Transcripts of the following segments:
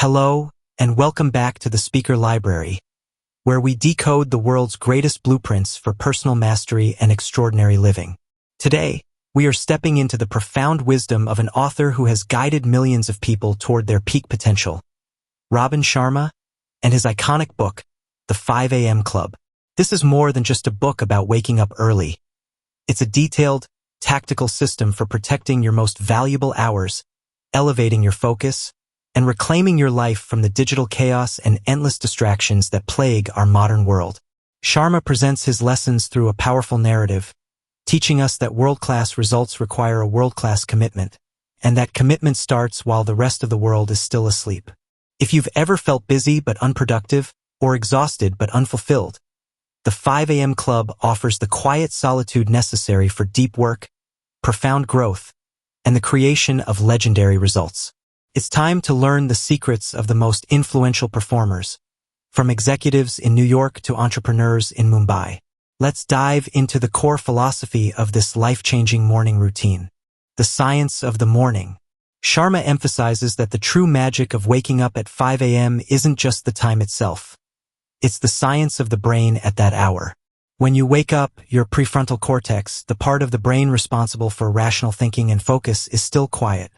Hello, and welcome back to the Speaker Library, where we decode the world's greatest blueprints for personal mastery and extraordinary living. Today, we are stepping into the profound wisdom of an author who has guided millions of people toward their peak potential, Robin Sharma, and his iconic book, The 5 a.m. Club. This is more than just a book about waking up early. It's a detailed, tactical system for protecting your most valuable hours, elevating your focus, and reclaiming your life from the digital chaos and endless distractions that plague our modern world. Sharma presents his lessons through a powerful narrative, teaching us that world-class results require a world-class commitment, and that commitment starts while the rest of the world is still asleep. If you've ever felt busy but unproductive, or exhausted but unfulfilled, the 5 a.m. Club offers the quiet solitude necessary for deep work, profound growth, and the creation of legendary results. It's time to learn the secrets of the most influential performers, from executives in New York to entrepreneurs in Mumbai. Let's dive into the core philosophy of this life-changing morning routine. The science of the morning. Sharma emphasizes that the true magic of waking up at 5 a.m. isn't just the time itself. It's the science of the brain at that hour. When you wake up, your prefrontal cortex, the part of the brain responsible for rational thinking and focus, is still quiet.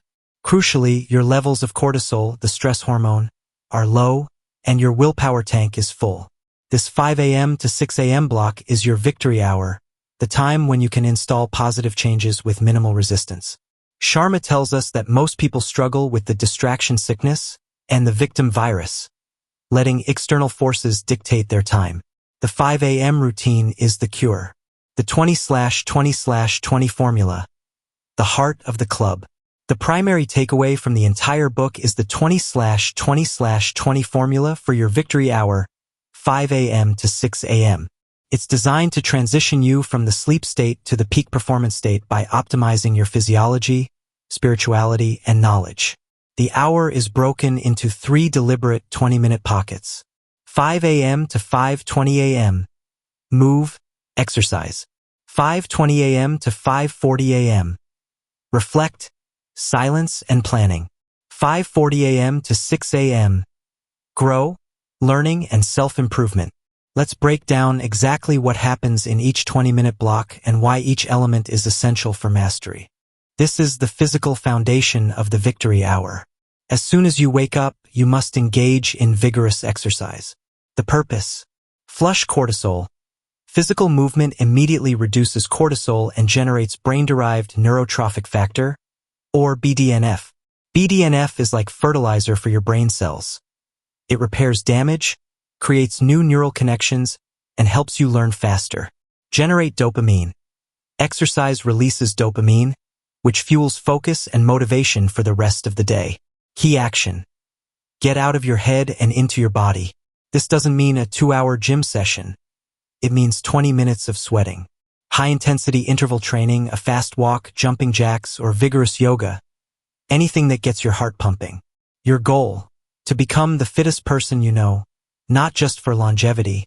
Crucially, your levels of cortisol, the stress hormone, are low, and your willpower tank is full. This 5 a.m. to 6 a.m. block is your victory hour, the time when you can install positive changes with minimal resistance. Sharma tells us that most people struggle with the distraction sickness and the victim virus, letting external forces dictate their time. The 5 a.m. routine is the cure. The 20/20/20 formula. The heart of the club. The primary takeaway from the entire book is the 20/20/20 formula for your victory hour, 5 a.m. to 6 a.m. It's designed to transition you from the sleep state to the peak performance state by optimizing your physiology, spirituality, and knowledge. The hour is broken into 3 deliberate 20-minute pockets. 5 a.m. to 5:20 a.m. Move, exercise. 5:20 a.m. to 5:40 a.m. Reflect, silence, and planning. 5:40 a.m. to 6 a.m. Grow, learning, and self-improvement. Let's break down exactly what happens in each 20-minute block and why each element is essential for mastery. This is the physical foundation of the victory hour. As soon as you wake up, you must engage in vigorous exercise. The purpose: flush cortisol. Physical movement immediately reduces cortisol and generates brain-derived neurotrophic factor, or BDNF. BDNF is like fertilizer for your brain cells. It repairs damage, creates new neural connections, and helps you learn faster. Generate dopamine. Exercise releases dopamine, which fuels focus and motivation for the rest of the day. Key action: get out of your head and into your body. This doesn't mean a 2-hour gym session. It means 20 minutes of sweating. High-intensity interval training, a fast walk, jumping jacks, or vigorous yoga. Anything that gets your heart pumping. Your goal: to become the fittest person you know, not just for longevity,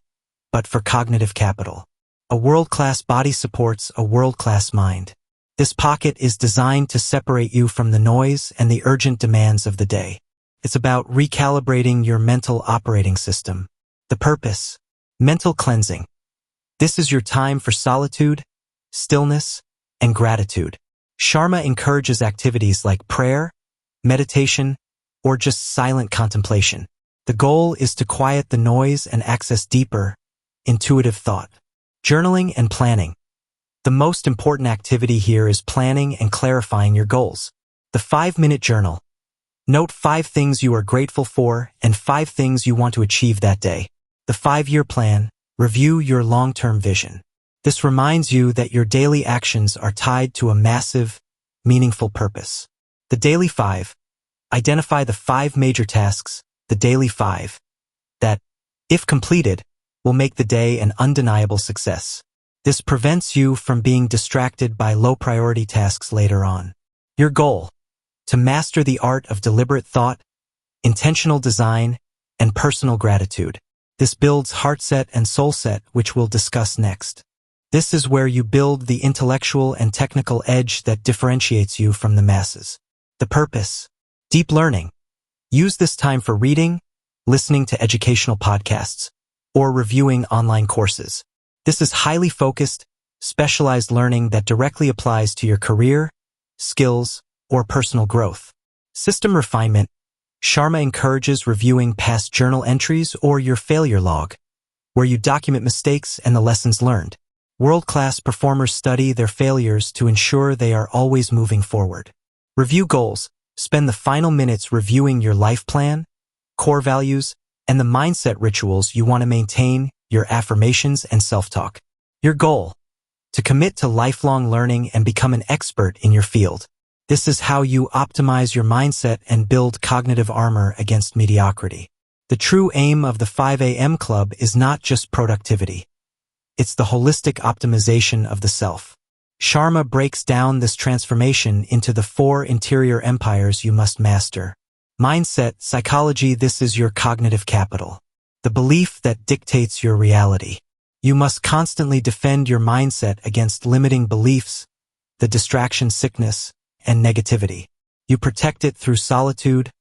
but for cognitive capital. A world-class body supports a world-class mind. This pocket is designed to separate you from the noise and the urgent demands of the day. It's about recalibrating your mental operating system. The purpose: mental cleansing. This is your time for solitude, stillness, and gratitude. Sharma encourages activities like prayer, meditation, or just silent contemplation. The goal is to quiet the noise and access deeper, intuitive thought. Journaling and planning. The most important activity here is planning and clarifying your goals. The 5-minute journal. Note 5 things you are grateful for and 5 things you want to achieve that day. The 5-year plan. Review your long-term vision. This reminds you that your daily actions are tied to a massive, meaningful purpose. The daily 5. Identify the 5 major tasks, the daily 5, that, if completed, will make the day an undeniable success. This prevents you from being distracted by low-priority tasks later on. Your goal: to master the art of deliberate thought, intentional design, and personal gratitude. This builds heart set and soul set, which we'll discuss next. This is where you build the intellectual and technical edge that differentiates you from the masses. The purpose: deep learning. Use this time for reading, listening to educational podcasts, or reviewing online courses. This is highly focused, specialized learning that directly applies to your career, skills, or personal growth. System refinement. Sharma encourages reviewing past journal entries or your failure log, where you document mistakes and the lessons learned. World-class performers study their failures to ensure they are always moving forward. Review goals. Spend the final minutes reviewing your life plan, core values, and the mindset rituals you want to maintain, your affirmations and self-talk. Your goal: to commit to lifelong learning and become an expert in your field. This is how you optimize your mindset and build cognitive armor against mediocrity. The true aim of the 5 a.m. Club is not just productivity. It's the holistic optimization of the self. Sharma breaks down this transformation into the 4 interior empires you must master. Mindset, psychology. This is your cognitive capital, the belief that dictates your reality. You must constantly defend your mindset against limiting beliefs, the distraction sickness, and negativity. You protect it through solitude,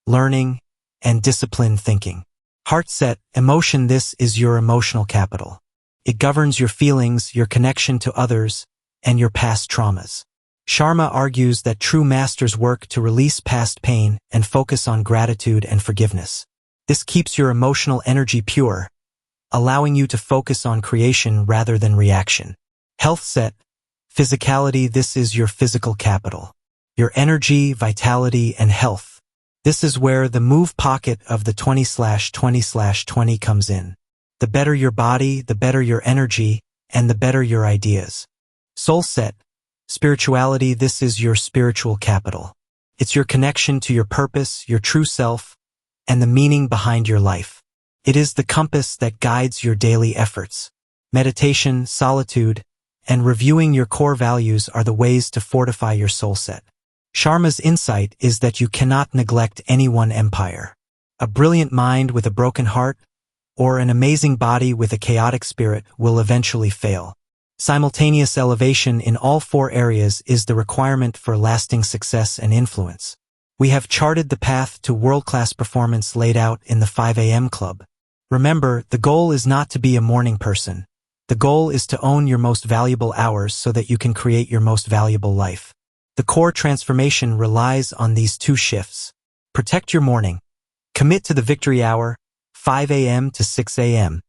learning, and disciplined thinking. Heartset, emotion. This is your emotional capital. It governs your feelings, your connection to others, and your past traumas. Sharma argues that true masters work to release past pain and focus on gratitude and forgiveness. This keeps your emotional energy pure, allowing you to focus on creation rather than reaction. Health set, physicality. This is your physical capital, your energy, vitality, and health. This is where the move pocket of the 20/20/20 comes in. The better your body, the better your energy, and the better your ideas. Soul set, spirituality. This is your spiritual capital. It's your connection to your purpose, your true self, and the meaning behind your life. It is the compass that guides your daily efforts. Meditation, solitude, and reviewing your core values are the ways to fortify your soul set. Sharma's insight is that you cannot neglect any one empire. A brilliant mind with a broken heart, or an amazing body with a chaotic spirit, will eventually fail. Simultaneous elevation in all 4 areas is the requirement for lasting success and influence. We have charted the path to world-class performance laid out in the 5 a.m. Club. Remember, the goal is not to be a morning person. The goal is to own your most valuable hours so that you can create your most valuable life. The core transformation relies on these 2 shifts. Protect your morning. Commit to the victory hour, 5 a.m. to 6 a.m.,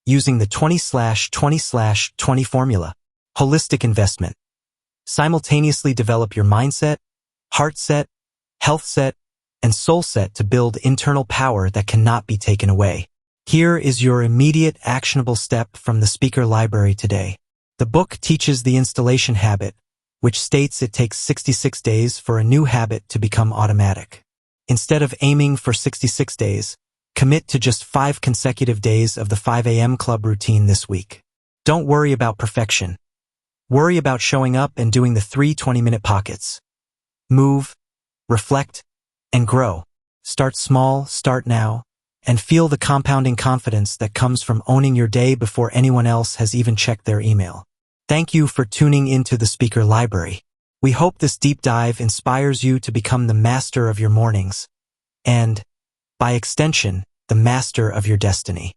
using the 20/20/20 formula. Holistic investment. Simultaneously develop your mindset, heart set, health set, and soul set to build internal power that cannot be taken away. Here is your immediate actionable step from the speaker library today. The book teaches the installation habit, which states it takes 66 days for a new habit to become automatic. Instead of aiming for 66 days, commit to just 5 consecutive days of the 5 a.m. Club routine this week. Don't worry about perfection. Worry about showing up and doing the 3 20-minute pockets. Move, reflect, and grow. Start small, start now, and feel the compounding confidence that comes from owning your day before anyone else has even checked their email. Thank you for tuning into the Speaker Library. We hope this deep dive inspires you to become the master of your mornings, and, by extension, the master of your destiny.